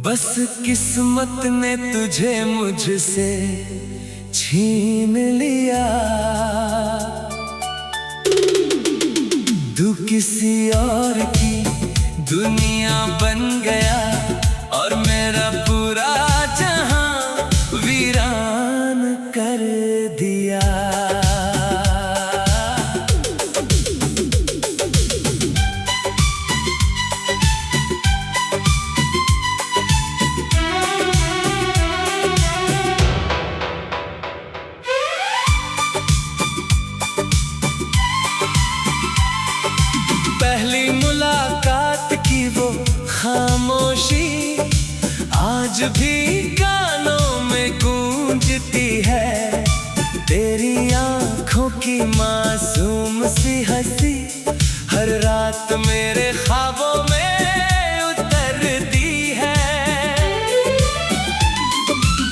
बस किस्मत ने तुझे मुझसे छीन लिया। तू किसी और की दुनिया बन गया और मेरा पूरा जहां वीरान कर दिया। पहली मुलाकात की वो खामोशी आज भी कानों में गूंजती है। तेरी आंखों की मासूम सी हंसी हर रात मेरे ख्वाबों में उतरती है।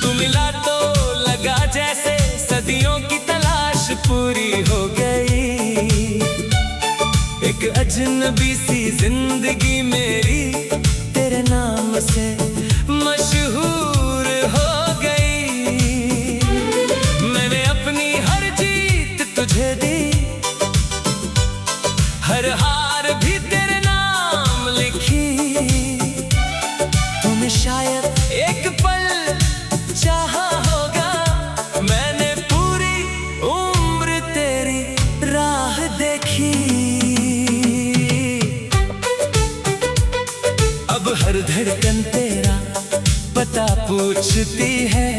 तू मिला तो लगा जैसे सदियों की तलाश पूरी हो गई। एक अजनबी सी जिंदगी मेरी तेरे नाम से मशहूर हो गई। मैंने अपनी हर जीत तुझे दी, हर हार भी तेरे नाम लिखी। तूने शायद एक पल चाहा होगा, मैंने पूरी उम्र तेरी राह देखी। अब हर धड़कन तेरा पता पूछती है,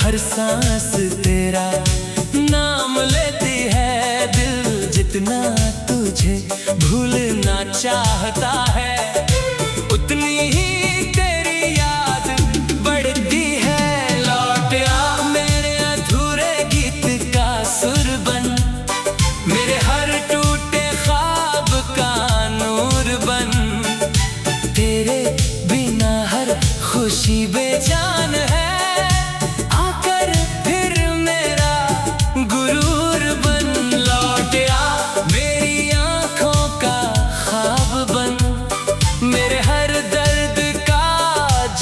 हर सांस तेरा नाम लेती है। दिल जितना तुझे भूलना चाहता है उतनी ही तेरी याद बढ़ती है। लौट आ मेरे अधूरे गीत का सुर बन, मेरे हर टूटे ख्वाब का नूर बन। तेरे बिना हर खुशी बेजान है, आकर फिर मेरा गुरूर बन। लौट आ मेरी आंखों का ख्वाब बन, मेरे हर दर्द का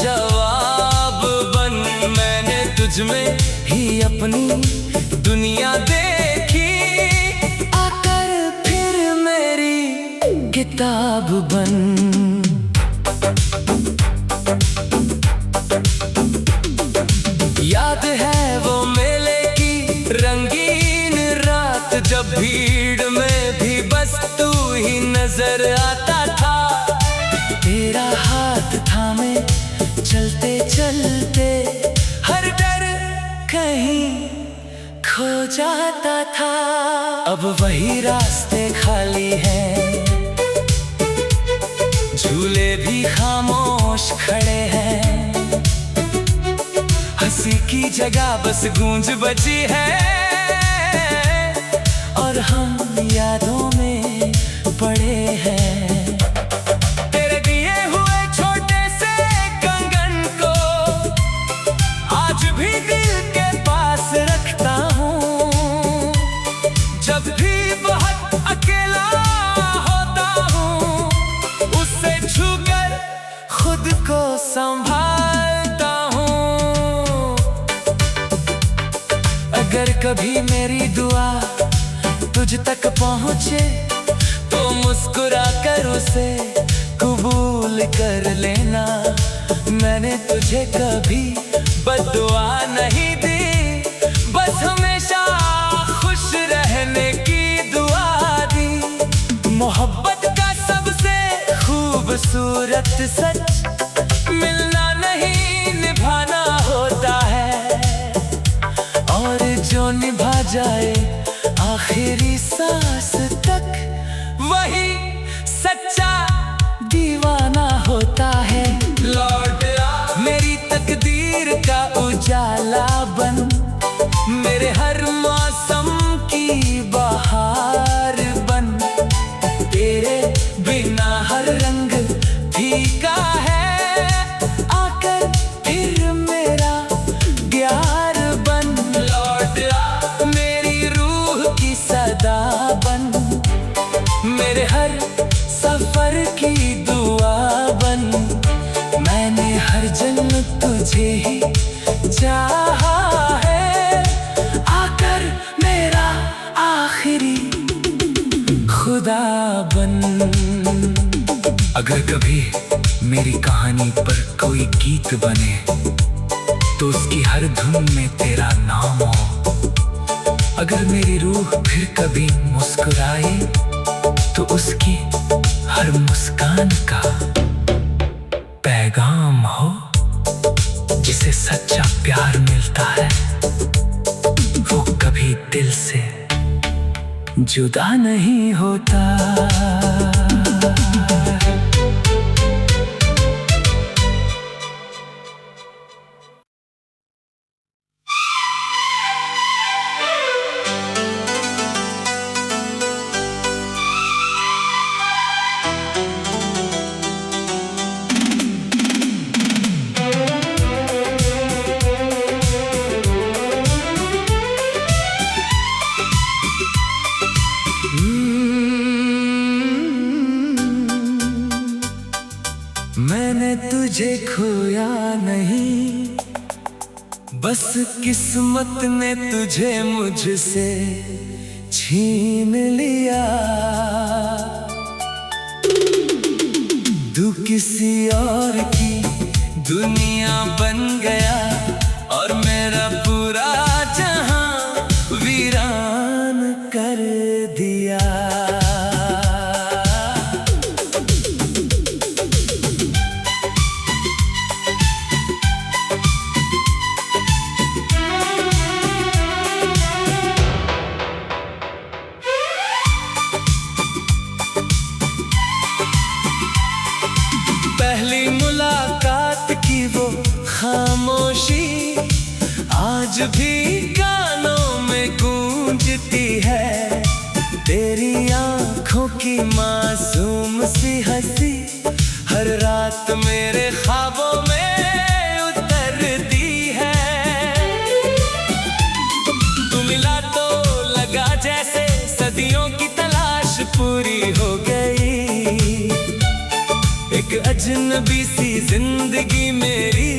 जवाब बन। मैंने तुझ में ही अपनी दुनिया देखी, आकर फिर मेरी किताब बन। याद है वो मेले की रंगीन रात, जब भीड़ में भी बस तू ही नजर आता था। तेरा हाथ थामे चलते चलते हर डर कहीं खो जाता था। अब वही रास्ते खाली हैं, झूले भी खामोश खड़े हैं। हंसी की जगह बस गूंज बची है और हम यादों में पड़े हैं। तेरे दिए हुए छोटे से कंगन को आज भी दिल के पास रखता हूँ। जब भी बहुत अकेला होता हूँ, उससे छूकर खुद को संभालता हूँ। अगर कभी मेरी दुआ तुझ तक पहुँचे तो मुस्कुरा कर उसे कबूल कर लेना। मैंने तुझे कभी बद्दुआ नहीं दी, बस हमेशा खुश रहने की दुआ दी। मोहब्बत का सबसे खूबसूरत सच मिलना नहीं निभाना होता है, और जो निभा जाए आखिरी सांस तक वही सच्चा दीवाना होता है। लौट आ मेरी तकदीर का उजाला बन, मेरे हर मौसम की बहार बन। तेरे बिना हर रंग फीका है, आकर फिर मेरा प्यार बन। लौट आ मेरी रूह की सदा बन, मेरे हर सफर की दुआ बन। मैंने तुझे ही चाहा है, आकर मेरा आखिरी खुदा बन। अगर कभी मेरी कहानी पर कोई गीत बने तो उसकी हर धुन में तेरा नाम हो। अगर मेरी रूह फिर कभी मुस्कुराए तो उसकी हर मुस्कान का पैगाम हो। जिसे सच्चा प्यार मिलता है वो कभी दिल से जुदा नहीं होता। मैंने तुझे खोया नहीं, बस किस्मत ने तुझे मुझसे छीन लिया। तू किसी और की दुनिया बन गया और मेरा पूरा जहां वीरान कर दिया। पहली मुलाकात की वो खामोशी आज भी कानों में गूंजती है। तेरी आंखों की मासूम सी हंसी हर रात मेरे ख्वाबों में उतरती है। तू मिला तो लगा जैसे सदियों की तलाश पूरी हो गई। एक अजनबी सी जिंदगी मेरी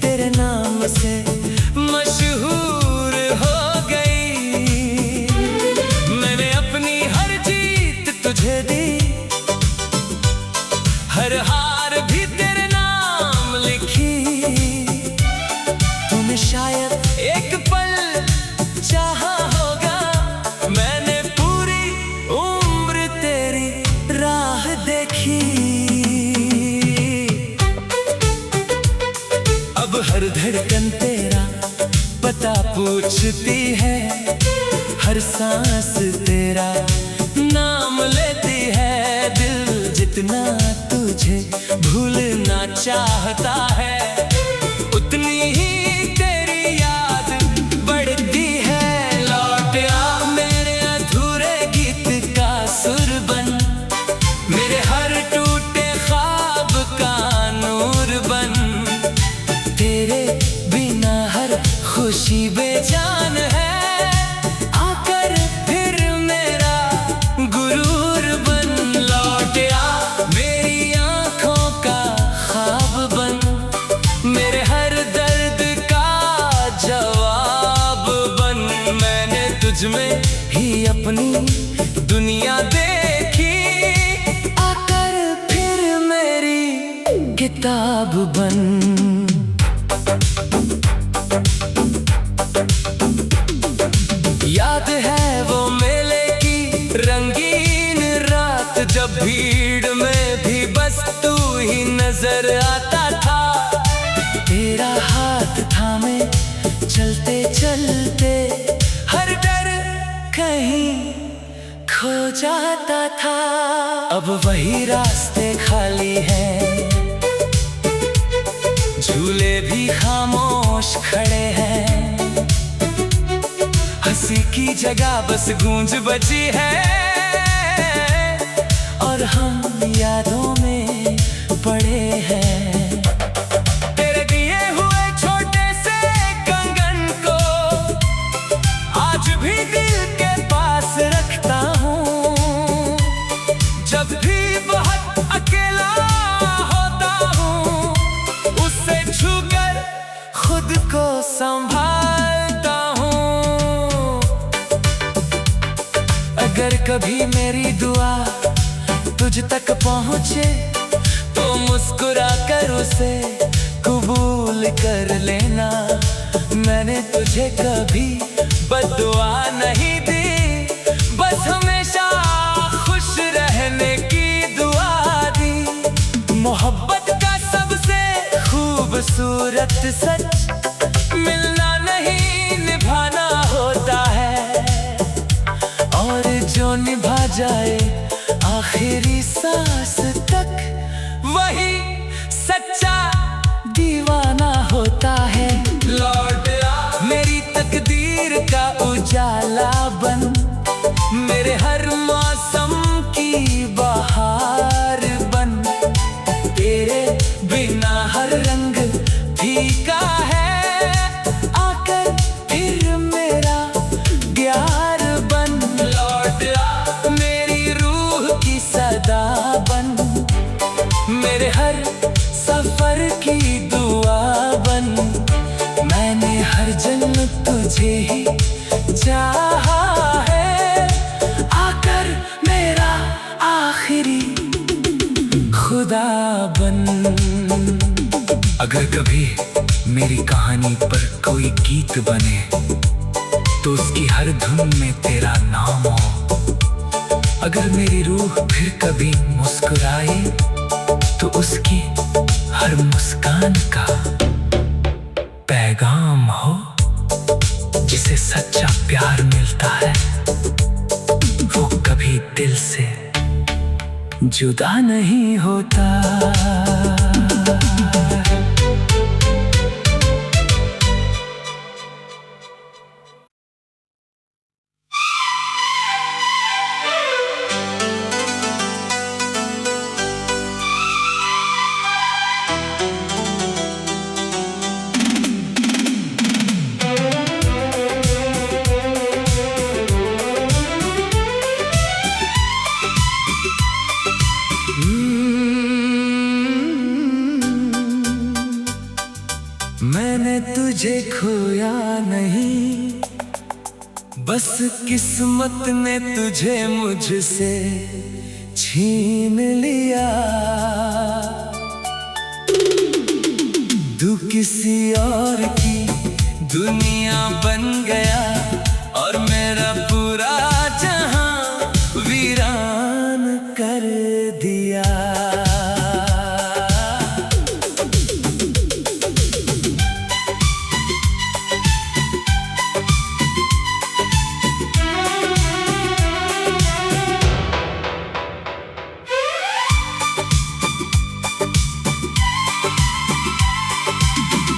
तेरे नाम से मशहूर हो गई। मैंने अपनी हर जीत तुझे दी, हर हार भी तेरे नाम लिखी। तूने शायद एक पल चाहा होगा, मैंने पूरी उम्र तेरी राह देखी। अब हर धड़कन तेरा पता पूछती है, हर सांस तेरा नाम लेती है। दिल जितना तुझे भूलना चाहता है उतनी ही तेरी याद बढ़ती है। लौट आ मेरे अधूरे गीत का सुर बन, मेरे हर टूटे ख्वाब का नूर बन। तेरे बिना हर खुशी बेजान है, आकर फिर मेरा गुरूर बन। लौट आ मेरी आंखों का ख्वाब बन, मेरे हर दर्द का जवाब बन। मैंने तुझ में ही अपनी दुनिया देखी, आकर फिर मेरी किताब बन। याद है वो मेले की रंगीन रात, जब भीड़ में भी बस तू ही नजर आता था। तेरा हाथ थामे चलते चलते हर डर कहीं खो जाता था। अब वही रास्ते खाली हैं, झूले भी खामोश खड़े हैं। हंसी की जगह बस गूंज बची है और हम यादों में पड़े हैं। तेरे दिए हुए छोटे से कंगन को आज भी दिल के पास रखता हूँ। जब भी बहुत अकेला होता हूँ उससे छूकर कभी मेरी दुआ तुझ तक पहुँचे तो मुस्कुरा कर उसे कबूल कर लेना। मैंने तुझे कभी बद्दुआ नहीं दी, बस हमेशा खुश रहने की दुआ दी। मोहब्बत का सबसे खूबसूरत सच मिलना नहीं निभाना होता है, और जो निभा जाए आखिरी सांस तक वही सच्चा दीवाना होता है। लौट आ मेरी तकदीर का उजाला बन, मेरे हर मौसम की बहार बन। तेरे बिना हर रंग फीका है, आकर फिर मेरा प्यार बन। लौट आ मेरी रूह की सदा बन, मेरे हर सफर की दुआ बन। मैंने हर जन्म तुझे ही चाहा है, आकर मेरा आखिरी खुदा बन। अगर कभी मेरी कहानी पर कोई गीत बने तो उसकी हर धुन में तेरा नाम हो। अगर मेरी रूह फिर कभी मुस्कुराए तो उसकी हर मुस्कान का पैगाम हो। जिसे सच्चा प्यार मिलता है वो कभी दिल से जुदा नहीं होता। मैंने तुझे खोया नहीं, बस किस्मत ने तुझे मुझसे छीन लिया। तू किसी और की दुनिया बन गया और मेरा पूरा जहां वीरान कर दिया।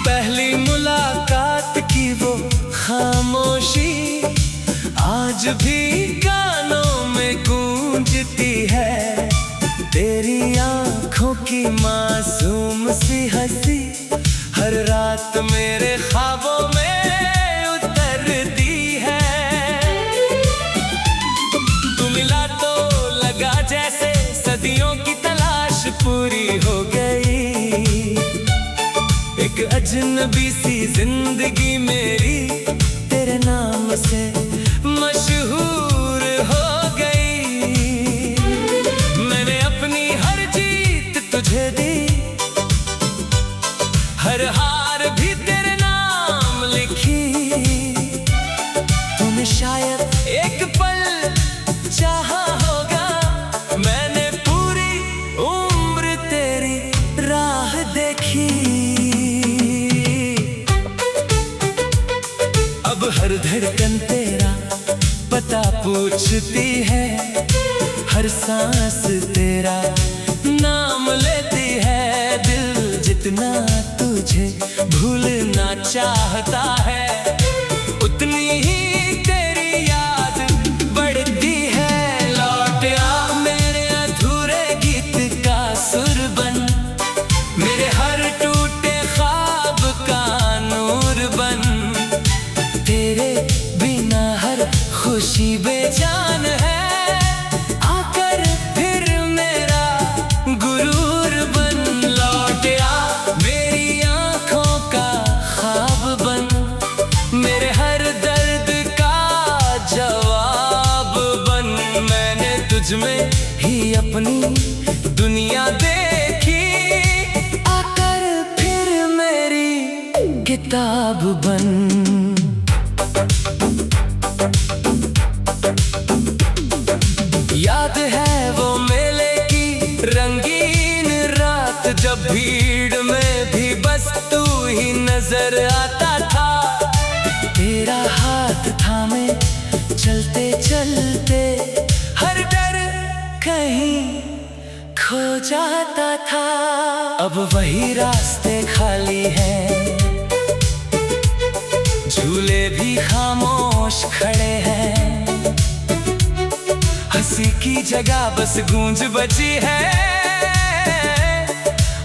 पहली मुलाकात की वो खामोशी आज भी कानों में गूंजती है। तेरी आंखों की मासूम सी हंसी हर रात मेरे ख्वाबों में उतरती है। तू मिला तो लगा जैसे सदियों की तलाश पूरी हो गई। एक अजनबी सी जिंदगी मेरी तेरे नाम से मशहूर हो गई। मैंने अपनी हर जीत तुझे दी, हर हार भी तेरे नाम लिखी। तूने शायद एक पल चाहा होगा, मैंने पूरी उम्र तेरी राह देखी। अब हर धड़कन तेरा पता पूछती है, हर सांस तेरा नाम लेती है। दिल जितना तुझे भूलना चाहता है उतनी ही तेरी याद बढ़ती है। लौट आ मेरे अधूरे गीत का सुर बन, मेरे हर टूटे ख्वाब का नूर बन। तेरे बिना हर खुशी बेजान है, आकर फिर मेरा गुरूर बन। लौट आ मेरी आंखों का ख्वाब बन, तुझ में ही अपनी दुनिया देखी। आकर फिर मेरी किताब बन। याद है वो मेले की रंगीन रात, जब भीड़ में भी बस तू ही नजर आता था। तेरा हाथ थामे चलते चलते हर डर कहीं खो जाता था। अब वही रास्ते खाली हैं, झूले भी खामोश खड़े हैं। हंसी की जगह बस गूंज बची है,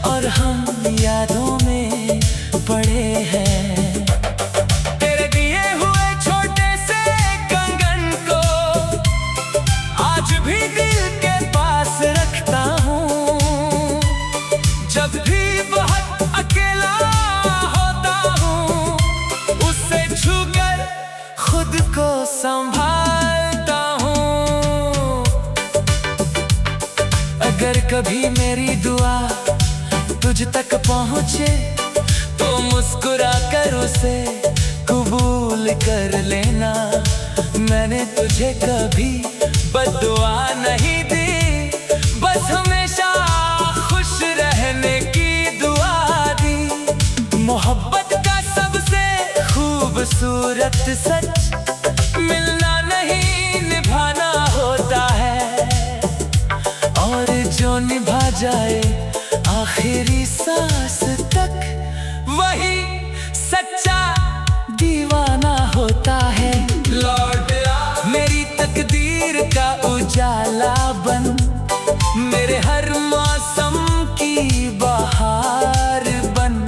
और हम यादों में पड़े हैं। तेरे दिए हुए छोटे से कंगन को आज भी दिल के पास रखता हूँ। जब भी बहुत अकेला होता हूँ, उससे छूकर खुद को संभालता हूँ। अगर कभी मेरी दुआ तुझ तक पहुँचे तो मुस्कुरा कर उसे कबूल कर लेना। मैंने तुझे कभी बद्दुआ नहीं दी, बस हमेशा खुश रहने की दुआ दी। मोहब्बत का सबसे खूबसूरत सच मिलना नहीं निभाना होता है, और जो निभा जाए आखिरी सांस तक, वही सच्चा दीवाना होता है। लौट आ मेरी तकदीर का उजाला बन, मेरे हर मौसम की बहार बन।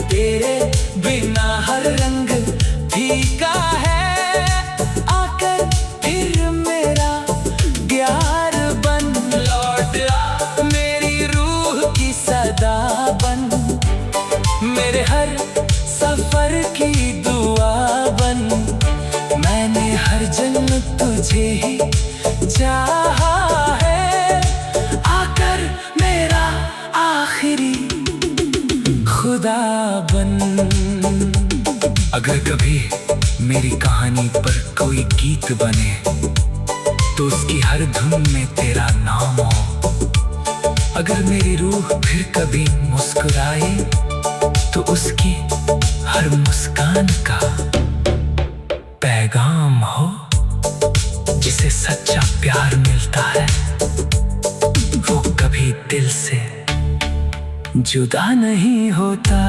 तेरे बिना हर रंग फीका है, आकर फिर मेरा प्यार बन। लौट आ मेरी रूह की सदा बन, मेरे हर सफर की दुआ बन। मैंने हर जन्म तुझे ही चाहा है, आकर मेरा आखिरी खुदा बन। अगर कभी मेरी कहानी पर कोई गीत बने तो उसकी हर धुन में तेरा नाम हो। अगर मेरी रूह फिर कभी मुस्कुराए तो उसकी हर मुस्कान का पैगाम हो। जिसे सच्चा प्यार मिलता है वो कभी दिल से जुदा नहीं होता।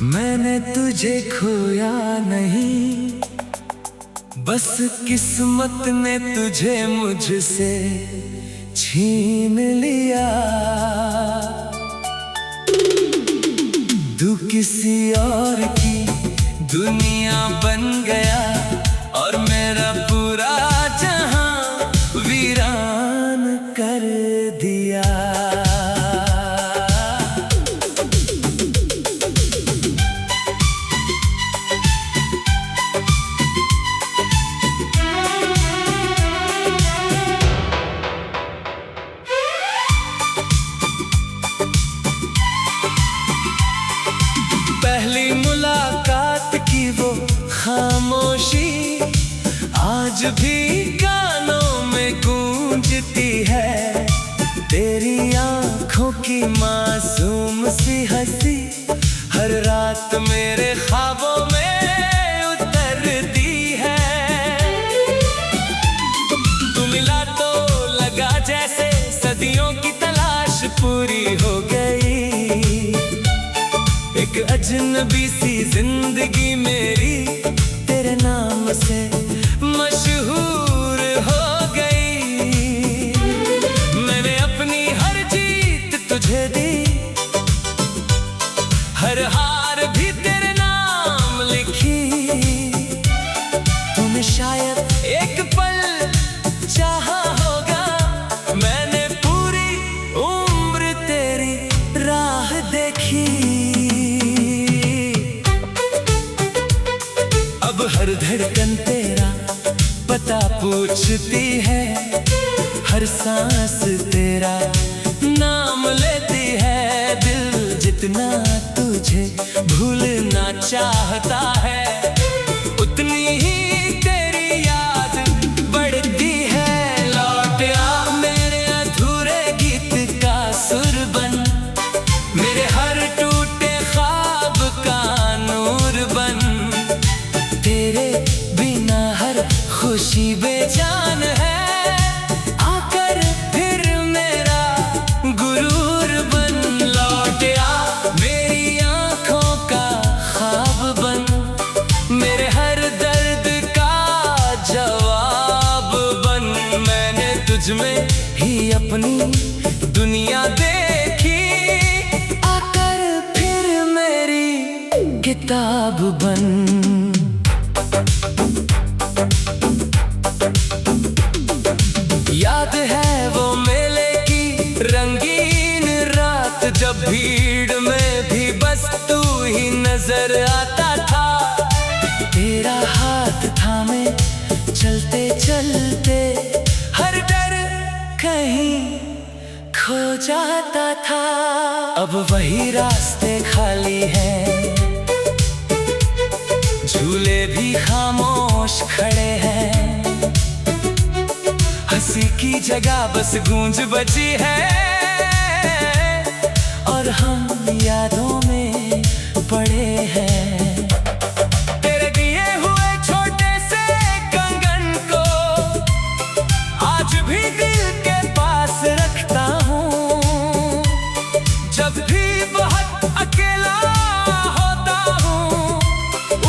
मैंने तुझे खोया नहीं, बस किस्मत ने तुझे मुझसे छीन लिया। तू किसी और की दुनिया बन गया, और मेरा पूरा जहां वीरान कर दिया। पहली मुलाकात की वो खामोशी आज भी गानों में गूंजती है। तेरी आंखों की मासूम सी हंसी हर रात मेरे ख्वाबों में उतरती है। तू मिला तो लगा जैसे सदियों की तलाश पूरी हो गई। एक अजनबी सी जिंदगी मेरी तेरे नाम से हर धड़कन तेरा पता पूछती है, हर सांस तेरा नाम लेती है। दिल जितना तुझे भूलना चाहता है, उतनी ही तेरी याद बढ़ती है। लौट आ मेरे अधूरे गीत का सुर बन, मेरे हर टूटे ख्वाब का नूर बन। तेरे बिना हर खुशी बेजान है, आकर फिर मेरा गुरूर बन। लौट आ मेरी आंखों का ख्वाब बन, मेरे हर दर्द का जवाब बन। मैंने तुझ में ही अपनी दुनिया देखी, आकर फिर मेरी किताब बन। याद है वो मेले की रंगीन रात, जब भीड़ में भी बस तू ही नजर आता था। तेरा हाथ थामे चलते चलते हर डर कहीं खो जाता था। अब वही रास्ते खाली हैं, झूले भी खामोश खड़े हैं। हंसी की जगह बस गूंज बची है, और हम यादों में पड़े हैं। तेरे दिए हुए छोटे से कंगन को आज भी दिल के पास रखता हूँ। जब भी बहुत अकेला होता हूँ,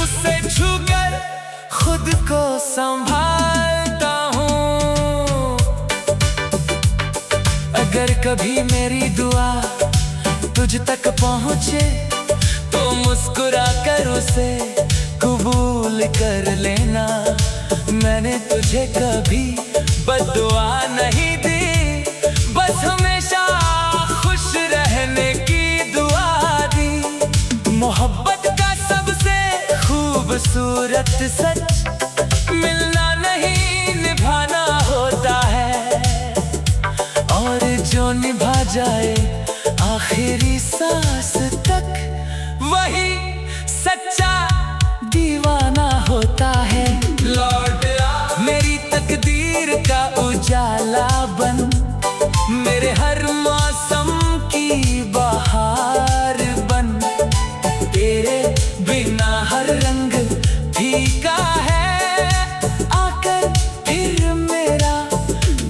उससे छूकर खुद को संभालता हूँ। अगर कभी मेरी दुआ तुझ तक पहुँचे, तो मुस्कुरा कर उसे कबूल कर लेना। मैंने तुझे कभी बद्दुआ नहीं दी, बस हमेशा खुश रहने की दुआ दी। मोहब्बत का सबसे खूबसूरत सच मिलना नहीं निभाना होता है, और जो निभा जाए आखिरी सांस तक, वही सच्चा दीवाना होता है। लौट आ मेरी तकदीर का उजाला बन, मेरे हर मौसम की बहार बन। तेरे बिना हर रंग फीका है, आकर फिर मेरा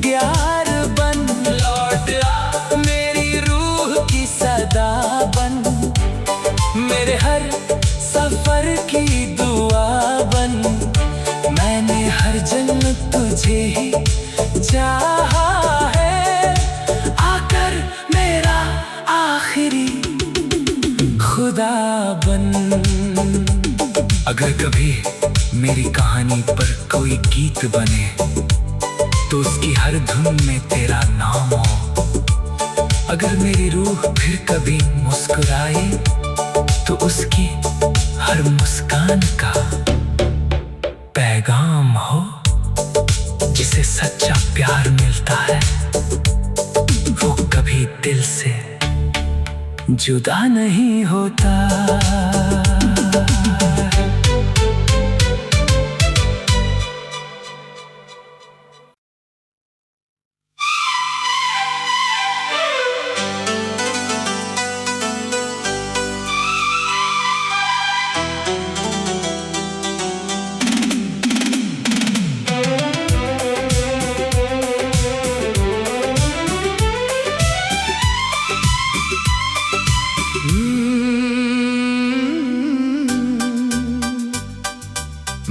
प्यार बन। लौट आ मेरी रूह की सदा बन, मेरे हर सफर की दुआ बन। मैंने हर जन्म तुझे ही चाहा है, आकर मेरा आखिरी खुदा बन। अगर कभी मेरी कहानी पर कोई गीत बने, तो उसकी हर धुन में तेरा नाम हो। अगर मेरी रूह फिर कभी मुस्कुराए, तो उसकी हर मुस्कान का पैगाम हो। जिसे सच्चा प्यार मिलता है, वो कभी दिल से जुदा नहीं होता।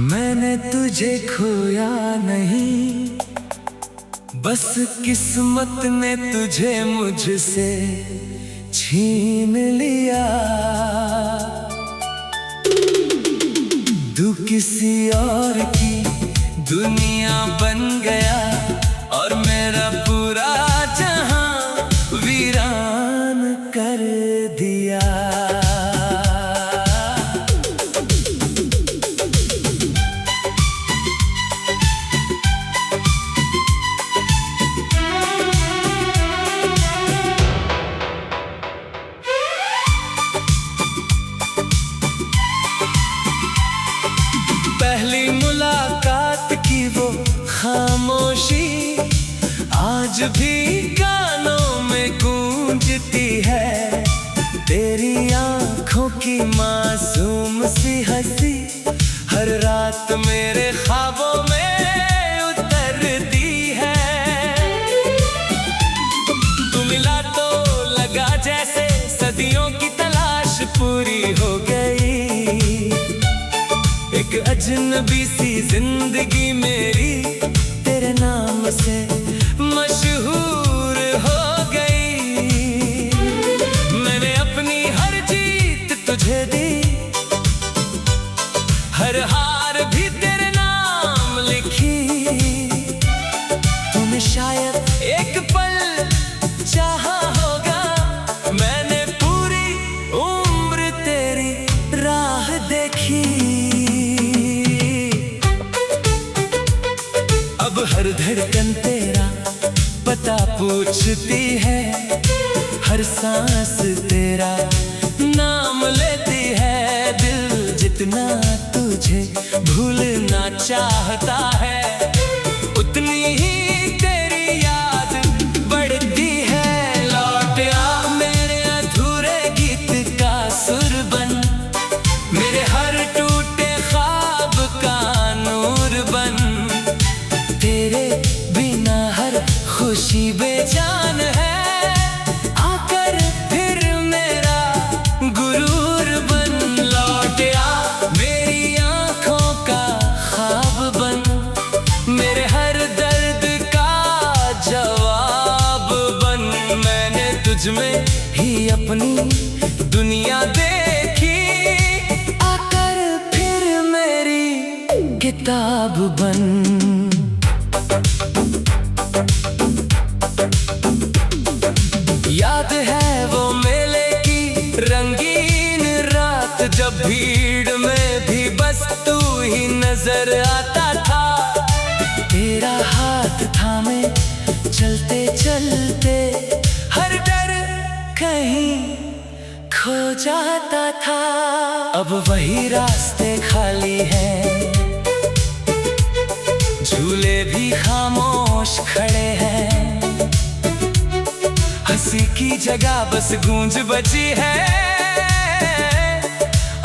मैंने तुझे खोया नहीं, बस किस्मत ने तुझे मुझसे छीन लिया। तू किसी और की दुनिया बन गया, और मेरा पूरा जहां वीरान कर दिया। आज भी कानों में गूंजती है तेरी आंखों की मासूम सी हंसी। हर रात मेरे ख्वाबों में उतरती है। तू मिला तो लगा जैसे सदियों की तलाश पूरी हो गई। एक अजनबी सी जिंदगी मेरी तेरे नाम से मशहूर हो गई। मैंने अपनी हर जीत तुझे दी, हर हार भी तेरे नाम लिखी। तूने शायद एक पल चाहा होगा, मैंने पूरी उम्र तेरी राह देखी। अब हर धड़कन तेरा पता पूछती है, हर सांस तेरा नाम लेती है। दिल जितना तुझे भूलना चाहता है, उतनी ही तेरी याद बढ़ती है। लौट आ मेरे अधूरे गीत का सुर बन, मेरे हर टूटे ख्वाब का नूर बन। तेरे बिना हर खुशी बेजान है, आकर फिर मेरा गुरूर बन। लौट आ मेरी आंखों का ख्वाब बन, मेरे हर दर्द का जवाब बन। मैंने तुझ में ही अपनी दुनिया देखी, आकर फिर मेरी किताब बन। याद है वो मेले की रंगीन रात, जब भीड़ में भी बस तू ही नजर आता था। तेरा हाथ थामे चलते चलते हर डर कहीं खो जाता था। अब वही रास्ते खाली हैं, झूले भी खामोश खड़े हैं। हंसी की जगह बस गूंज बची है,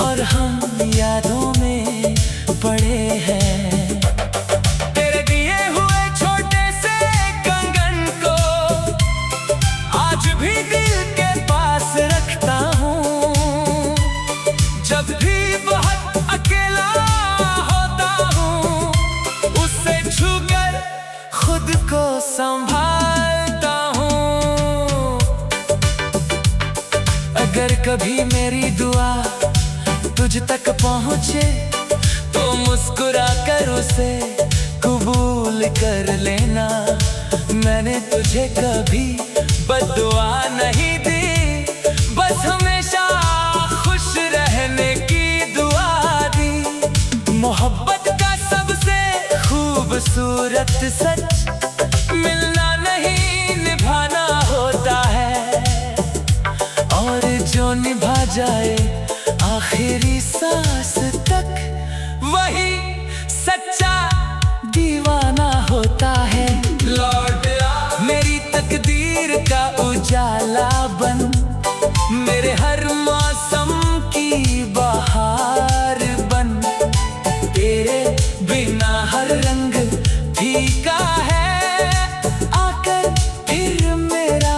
और हम यादों में पड़े हैं। तेरे दिए हुए छोटे से कंगन को आज भी दिल के पास रखता हूँ। जब भी बहुत अकेला होता हूँ, उससे छूकर खुद को संभालता हूँ। अगर कभी मेरी दुआ तुझ तक पहुँचे, तो मुस्कुरा कर उसे कबूल कर लेना। मैंने तुझे कभी बद्दुआ नहीं दी, बस हमेशा खुश रहने की दुआ दी। मोहब्बत का सबसे खूबसूरत सच मिलना नहीं निभाना होता है, और जो निभा जाए आखिरी सांस तक, वही सच्चा दीवाना होता है। लौट आ मेरी तकदीर का उजाला बन, मेरे हर मौसम की बहार बन। तेरे बिना हर रंग फीका है, आकर फिर मेरा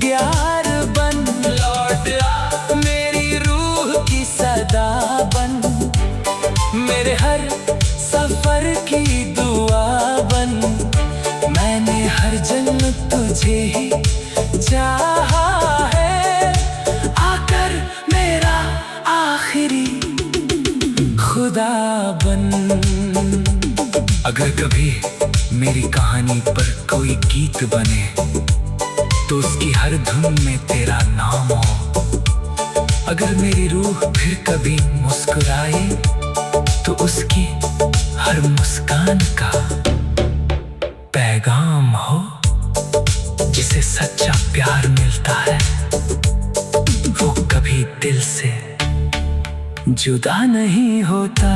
प्यार बन। लौट आ मेरी रूह की सदा बन, मेरे हर सफर की दुआ बन। मैंने हर जन्म तुझे ही चाहा है, आकर मेरा आखिरी खुदा बन। अगर कभी मेरी कहानी पर कोई गीत बने, तो उसकी हर धुन में तेरा नाम हो। अगर मेरी रूह फिर कभी मुस्कुराए, तो उसकी हर मुस्कान का पैगाम हो। जिसे सच्चा प्यार मिलता है, वो कभी दिल से जुदा नहीं होता।